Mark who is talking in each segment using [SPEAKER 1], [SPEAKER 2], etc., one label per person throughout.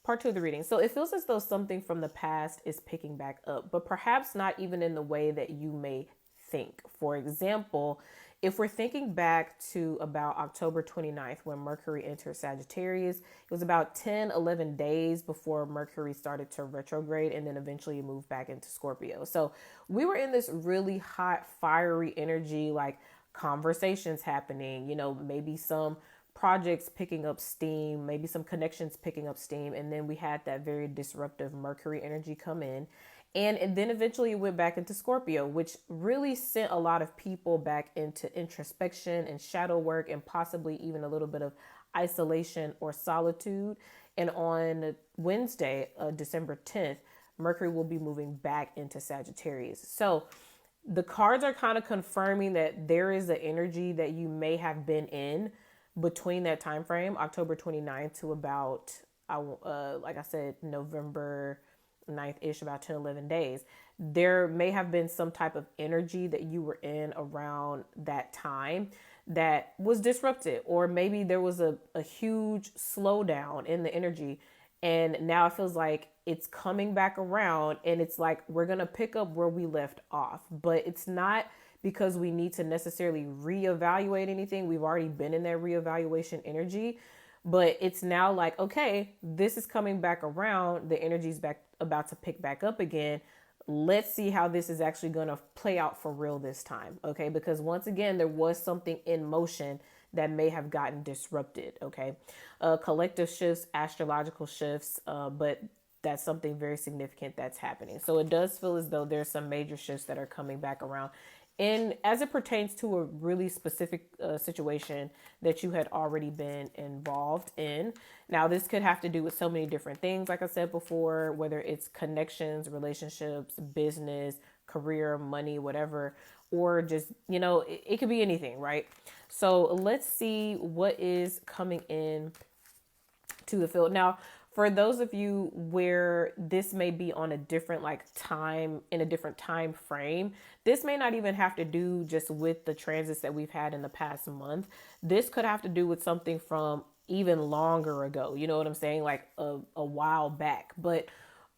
[SPEAKER 1] part two of the reading. So it feels as though something from the past is picking back up, but perhaps not even in the way that you may think. For example, if we're thinking back to about October 29th, when Mercury entered Sagittarius, it was about 10, 11 days before Mercury started to retrograde, and then eventually moved back into Scorpio. So we were in this really hot, fiery energy, like conversations happening, maybe some projects picking up steam, maybe some connections picking up steam. And then we had that very disruptive Mercury energy come in. And then eventually it went back into Scorpio, which really sent a lot of people back into introspection and shadow work, and possibly even a little bit of isolation or solitude. And on Wednesday, December 10th, Mercury will be moving back into Sagittarius. So the cards are kind of confirming that there is an energy that you may have been in between that time frame, October 29th to about, like I said, November 9th-ish, about 10, 11 days. There may have been some type of energy that you were in around that time that was disrupted, or maybe there was a huge slowdown in the energy. And now it feels like it's coming back around, and it's like we're going to pick up where we left off. But it's not because we need to necessarily reevaluate anything. We've already been in that reevaluation energy. But it's now like, okay, this is coming back around. The energy's back about to pick back up again. Let's see how this is actually going to play out for real this time. Okay. Because once again, there was something in motion that may have gotten disrupted. Okay. Collective shifts, astrological shifts, but that's something very significant that's happening. So it does feel as though there's some major shifts that are coming back around. And as it pertains to a really specific situation that you had already been involved in. Now, this could have to do with so many different things, like I said before, whether it's connections, relationships, business, career, money, whatever, or just, it could be anything, right? So let's see what is coming in to the field. Now, for those of you where this may be on a different time, in a different time frame, this may not even have to do just with the transits that we've had in the past month. This could have to do with something from even longer ago. You know what I'm saying? Like a while back. But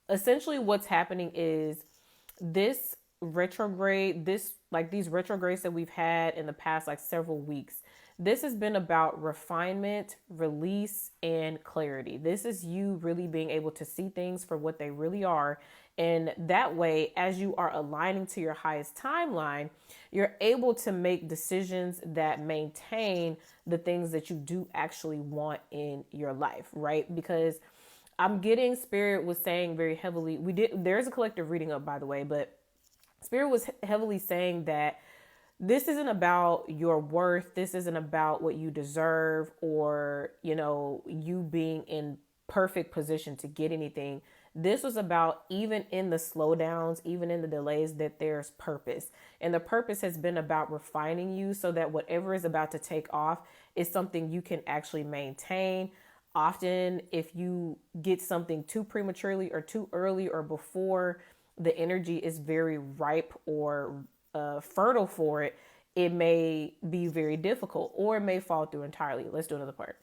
[SPEAKER 1] essentially what's happening is this retrograde, these retrogrades that we've had in the past several weeks. This has been about refinement, release, and clarity. This is you really being able to see things for what they really are. And that way, as you are aligning to your highest timeline, you're able to make decisions that maintain the things that you do actually want in your life, right? Because I'm getting Spirit was saying very heavily, there's a collective reading up, by the way, but Spirit was heavily saying that this isn't about your worth. This isn't about what you deserve, or, you being in perfect position to get anything. This was about, even in the slowdowns, even in the delays, that there's purpose. And the purpose has been about refining you so that whatever is about to take off is something you can actually maintain. Often, if you get something too prematurely or too early, or before the energy is very ripe or fertile for it, it may be very difficult, or it may fall through entirely. Let's do another part.